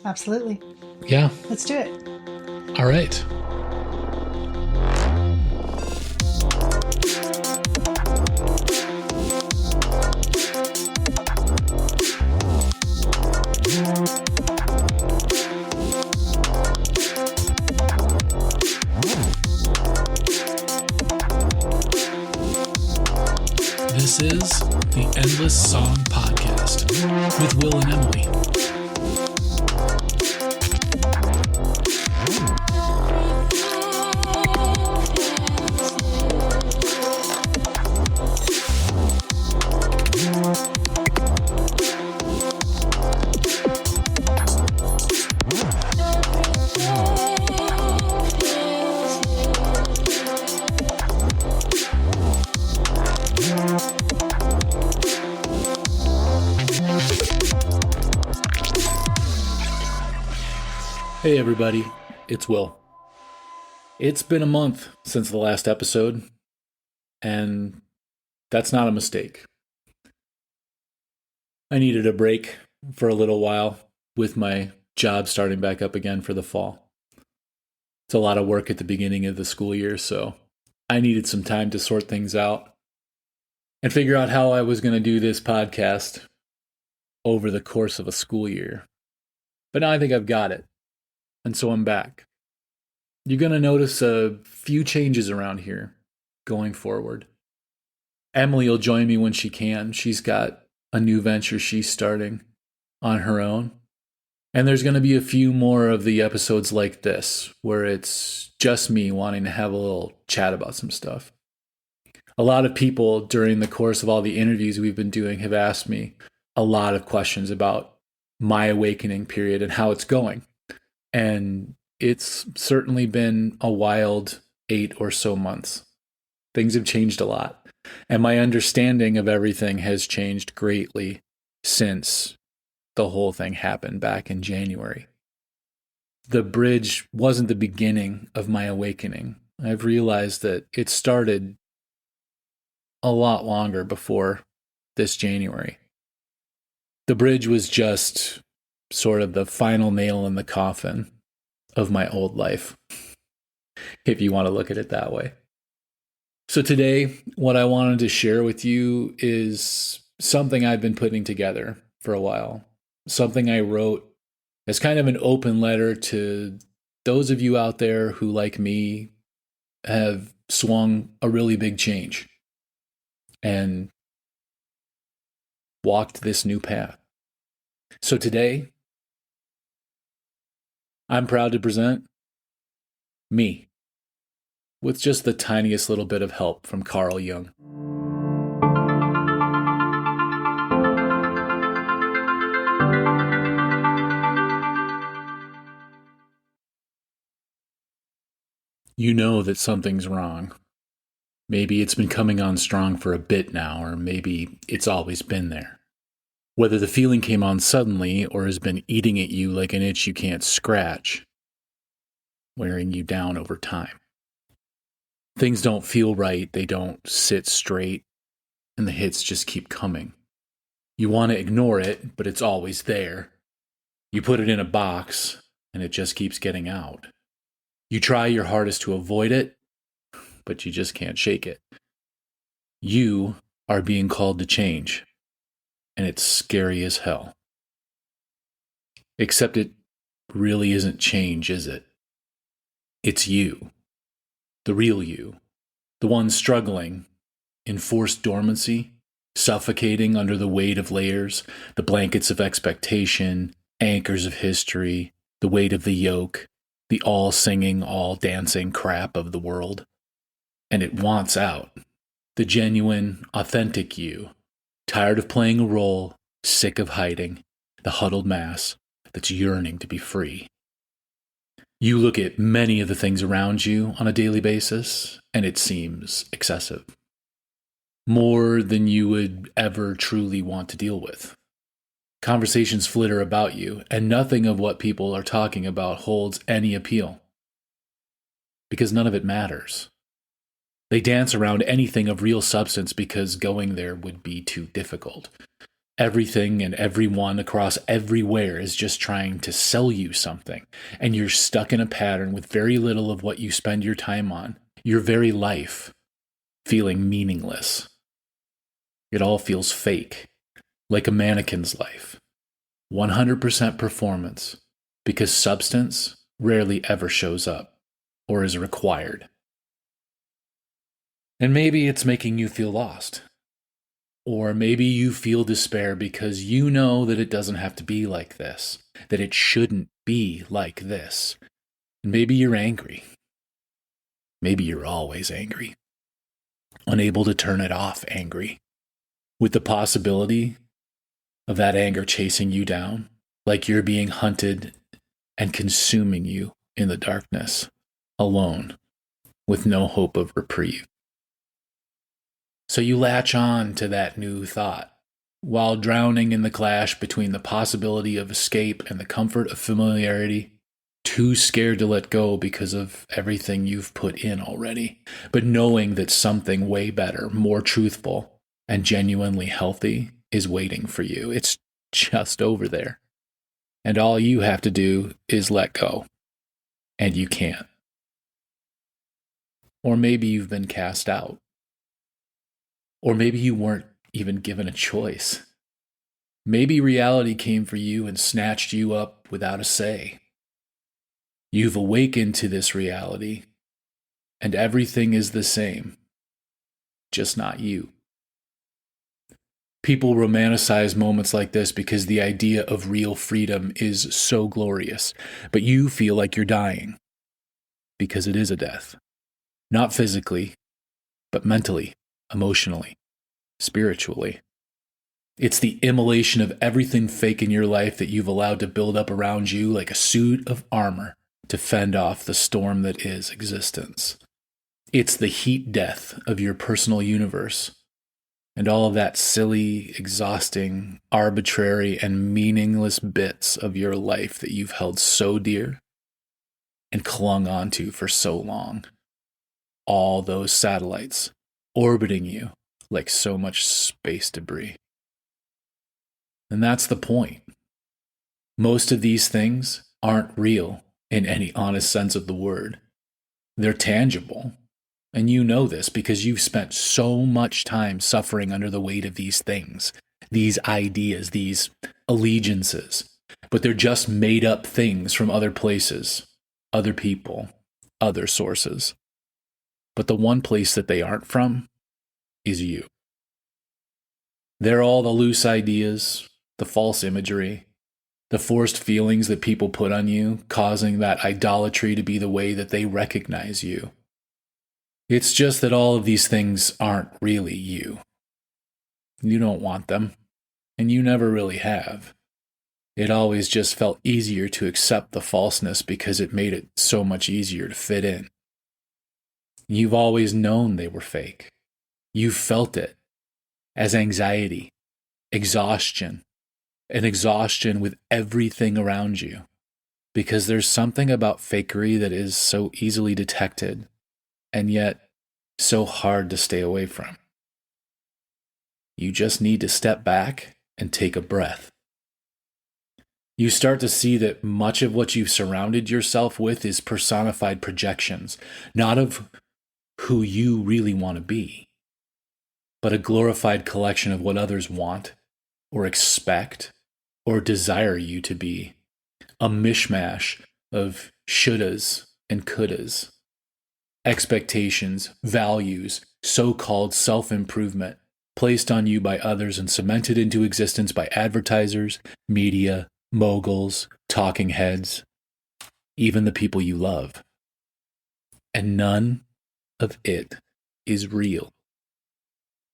Absolutely. Yeah. Let's do it. All right. This is the Endless Song Podcast with Will and Emily. Hey everybody, it's Will. It's been a month since the last episode, and that's not a mistake. I needed a break for a little while with my job starting back up again for the fall. It's a lot of work at the beginning of the school year, so I needed some time to sort things out and figure out how I was going to do this podcast over the course of a school year. But now I think I've got it. And so I'm back. You're going to notice a few changes around here going forward. Emily will join me when she can. She's got a new venture she's starting on her own. And there's going to be a few more of the episodes like this, where it's just me wanting to have a little chat about some stuff. A lot of people during the course of all the interviews we've been doing have asked me a lot of questions about my awakening period and how it's going. And it's certainly been a wild 8 or so months. Things have changed a lot. And my understanding of everything has changed greatly since the whole thing happened back in January. The bridge wasn't the beginning of my awakening. I've realized that it started a lot longer before this January. The bridge was just sort of the final nail in the coffin of my old life, if you want to look at it that way. So today, what I wanted to share with you is something I've been putting together for a while, something I wrote as kind of an open letter to those of you out there who, like me, have swung a really big change and walked this new path. So today, I'm proud to present me, with just the tiniest little bit of help from Carl Jung. You know that something's wrong. Maybe it's been coming on strong for a bit now, or maybe it's always been there. Whether the feeling came on suddenly or has been eating at you like an itch you can't scratch, wearing you down over time. Things don't feel right, they don't sit straight, and the hits just keep coming. You want to ignore it, but it's always there. You put it in a box, and it just keeps getting out. You try your hardest to avoid it, but you just can't shake it. You are being called to change, and it's scary as hell. Except it really isn't change, is it? It's you. The real you. The one struggling in forced dormancy, suffocating under the weight of layers, the blankets of expectation, anchors of history, the weight of the yoke, the all-singing, all-dancing crap of the world. And it wants out. The genuine, authentic you, tired of playing a role, sick of hiding, the huddled mass that's yearning to be free. You look at many of the things around you on a daily basis, and it seems excessive. More than you would ever truly want to deal with. Conversations flitter about you, and nothing of what people are talking about holds any appeal. Because none of it matters. They dance around anything of real substance because going there would be too difficult. Everything and everyone across everywhere is just trying to sell you something, and you're stuck in a pattern with very little of what you spend your time on, your very life, feeling meaningless. It all feels fake, like a mannequin's life. 100% performance, because substance rarely ever shows up or is required. And maybe it's making you feel lost. Or maybe you feel despair because you know that it doesn't have to be like this, that it shouldn't be like this. And maybe you're angry. Maybe you're always angry, unable to turn it off angry, with the possibility of that anger chasing you down, like you're being hunted and consuming you in the darkness, alone, with no hope of reprieve. So you latch on to that new thought, while drowning in the clash between the possibility of escape and the comfort of familiarity, too scared to let go because of everything you've put in already, but knowing that something way better, more truthful, and genuinely healthy is waiting for you. It's just over there. And all you have to do is let go. And you can't. Or maybe you've been cast out. Or maybe you weren't even given a choice. Maybe reality came for you and snatched you up without a say. You've awakened to this reality, and everything is the same, just not you. People romanticize moments like this because the idea of real freedom is so glorious, but you feel like you're dying, because it is a death. Not physically, but mentally, emotionally, spiritually. It's the immolation of everything fake in your life that you've allowed to build up around you like a suit of armor to fend off the storm that is existence. It's the heat death of your personal universe, and all of that silly, exhausting, arbitrary, and meaningless bits of your life that you've held so dear and clung onto for so long. All those satellites orbiting you like so much space debris. And that's the point. Most of these things aren't real in any honest sense of the word. They're tangible. And you know this because you've spent so much time suffering under the weight of these things, these ideas, these allegiances. But they're just made up things from other places, other people, other sources. But the one place that they aren't from is you. They're all the loose ideas, the false imagery, the forced feelings that people put on you, causing that idolatry to be the way that they recognize you. It's just that all of these things aren't really you. You don't want them, and you never really have. It always just felt easier to accept the falseness because it made it so much easier to fit in. You've always known they were fake. You've felt it as anxiety, exhaustion, an exhaustion with everything around you, because there's something about fakery that is so easily detected and yet so hard to stay away from. You just need to step back and take a breath. You start to see that much of what you've surrounded yourself with is personified projections, not of who you really want to be, but a glorified collection of what others want or expect or desire you to be, a mishmash of shouldas and couldas, expectations, values, so-called self-improvement placed on you by others and cemented into existence by advertisers, media, moguls, talking heads, even the people you love. And none of it is real,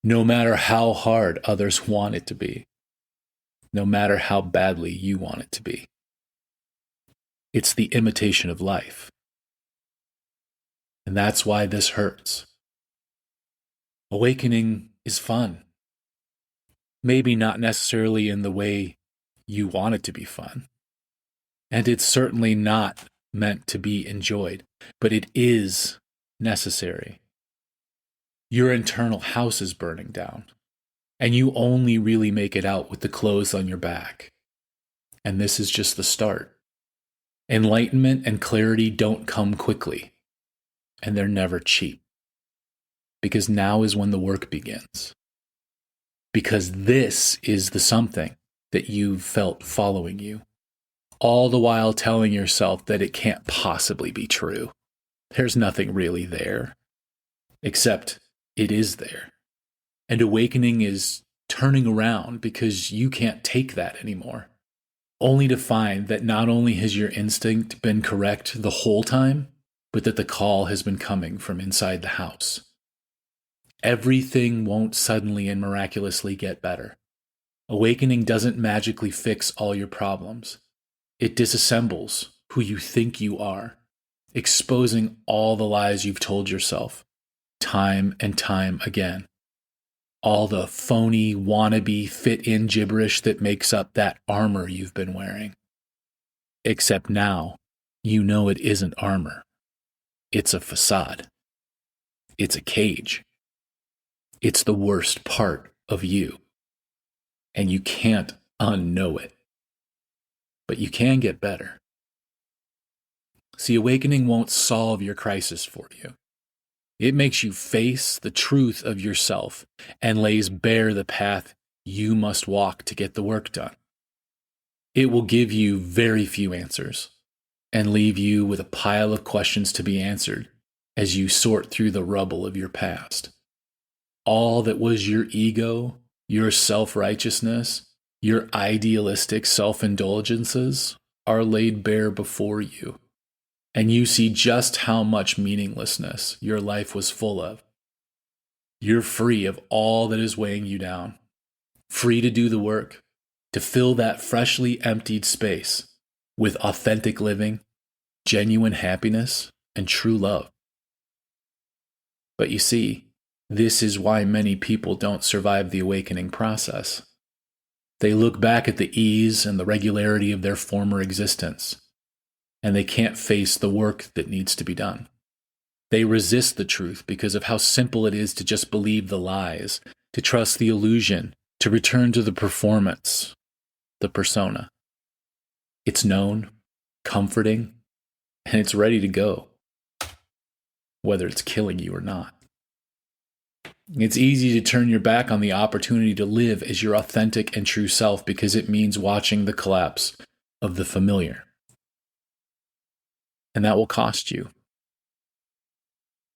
no matter how hard others want it to be, no matter how badly you want it to be. It's the imitation of life. And that's why this hurts. Awakening is fun. Maybe not necessarily in the way you want it to be fun. And it's certainly not meant to be enjoyed, but it is necessary. Your internal house is burning down, and you only really make it out with the clothes on your back. And this is just the start. Enlightenment and clarity don't come quickly, and they're never cheap. Because now is when the work begins. Because this is the something that you've felt following you, all the while telling yourself that it can't possibly be true. There's nothing really there, except it is there. And awakening is turning around because you can't take that anymore, only to find that not only has your instinct been correct the whole time, but that the call has been coming from inside the house. Everything won't suddenly and miraculously get better. Awakening doesn't magically fix all your problems. It disassembles who you think you are, exposing all the lies you've told yourself, time and time again. All the phony, wannabe, fit-in gibberish that makes up that armor you've been wearing. Except now, you know it isn't armor. It's a facade. It's a cage. It's the worst part of you. And you can't unknow it. But you can get better. See, awakening won't solve your crisis for you. It makes you face the truth of yourself and lays bare the path you must walk to get the work done. It will give you very few answers and leave you with a pile of questions to be answered as you sort through the rubble of your past. All that was your ego, your self-righteousness, your idealistic self-indulgences are laid bare before you. And you see just how much meaninglessness your life was full of. You're free of all that is weighing you down, free to do the work, to fill that freshly emptied space with authentic living, genuine happiness, and true love. But you see, this is why many people don't survive the awakening process. They look back at the ease and the regularity of their former existence, and they can't face the work that needs to be done. They resist the truth because of how simple it is to just believe the lies, to trust the illusion, to return to the performance, the persona. It's known, comforting, and it's ready to go, whether it's killing you or not. It's easy to turn your back on the opportunity to live as your authentic and true self because it means watching the collapse of the familiar. And that will cost you.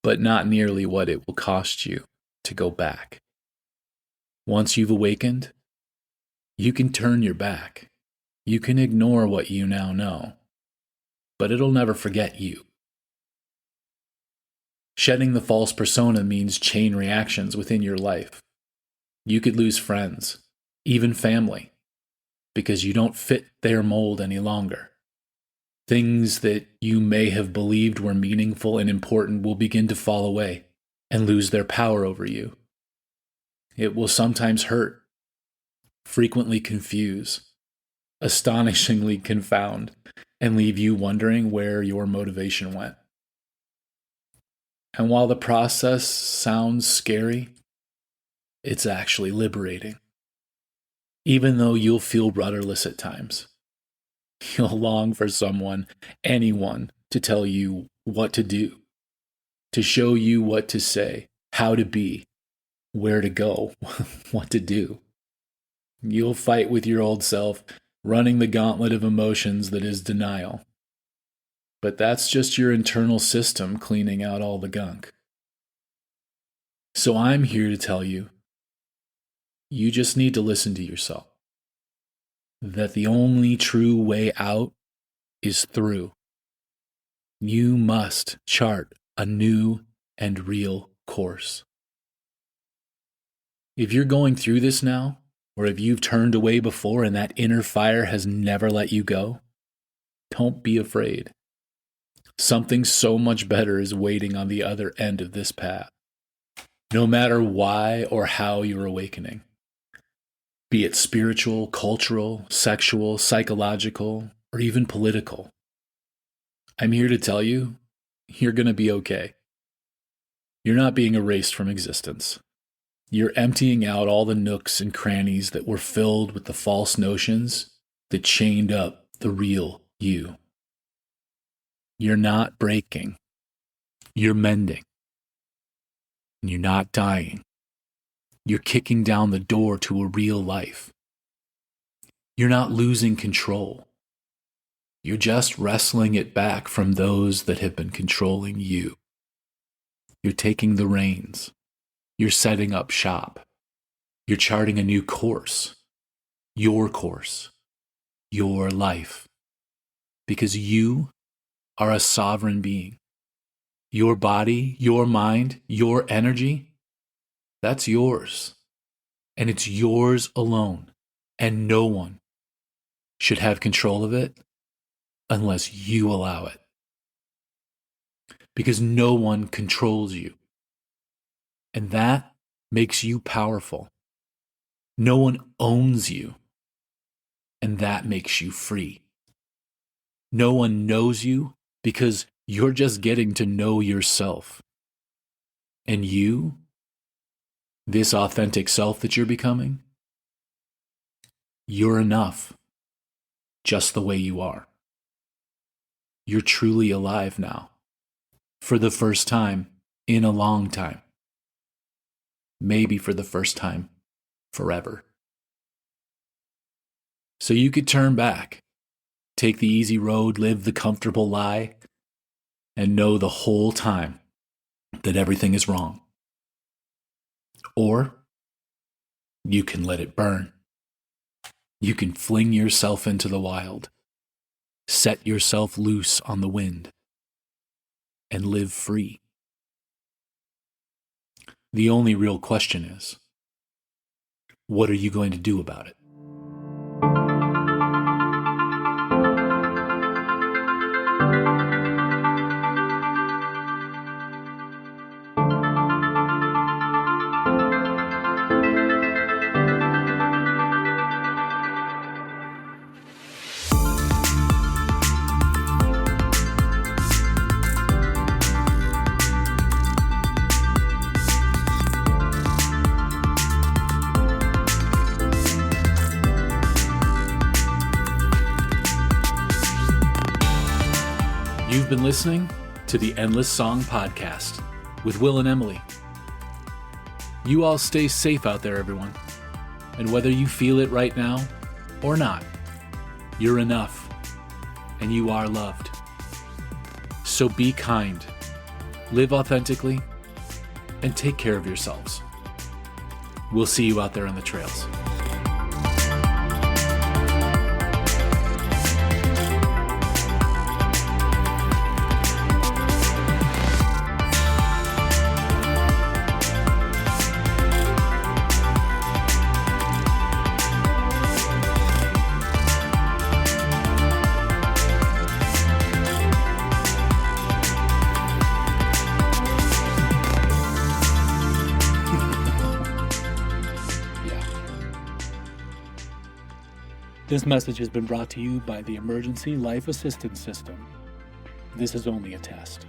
But not nearly what it will cost you to go back. Once you've awakened, you can turn your back. You can ignore what you now know. But it'll never forget you. Shedding the false persona means chain reactions within your life. You could lose friends, even family, because you don't fit their mold any longer. Things that you may have believed were meaningful and important will begin to fall away and lose their power over you. It will sometimes hurt, frequently confuse, astonishingly confound, and leave you wondering where your motivation went. And while the process sounds scary, it's actually liberating. Even though you'll feel rudderless at times. You'll long for someone, anyone, to tell you what to do, to show you what to say, how to be, where to go, what to do. You'll fight with your old self, running the gauntlet of emotions that is denial. But that's just your internal system cleaning out all the gunk. So I'm here to tell you, you just need to listen to yourself. That the only true way out is through. You must chart a new and real course. If you're going through this now, or if you've turned away before and that inner fire has never let you go, don't be afraid. Something so much better is waiting on the other end of this path. No matter why or how you're awakening. Be it spiritual, cultural, sexual, psychological, or even political. I'm here to tell you, you're going to be okay. You're not being erased from existence. You're emptying out all the nooks and crannies that were filled with the false notions that chained up the real you. You're not breaking. You're mending. And you're not dying. You're kicking down the door to a real life. You're not losing control. You're just wrestling it back from those that have been controlling you. You're taking the reins. You're setting up shop. You're charting a new course. Your course. Your life. Because you are a sovereign being. Your body, your mind, your energy, that's yours. And it's yours alone. And no one should have control of it unless you allow it. Because no one controls you. And that makes you powerful. No one owns you. And that makes you free. No one knows you because you're just getting to know yourself. And you, this authentic self that you're becoming, you're enough just the way you are. You're truly alive now, for the first time in a long time. Maybe for the first time forever. So you could turn back, take the easy road, live the comfortable lie, and know the whole time that everything is wrong. Or you can let it burn. You can fling yourself into the wild, set yourself loose on the wind, and live free. The only real question is, what are you going to do about it? You've been listening to the Endless Song Podcast with Will and Emily. You all stay safe out there, everyone. And whether you feel it right now or not, you're enough and you are loved. So be kind, live authentically, and take care of yourselves. We'll see you out there on the trails. This message has been brought to you by the Emergency Life Assistance System. This is only a test.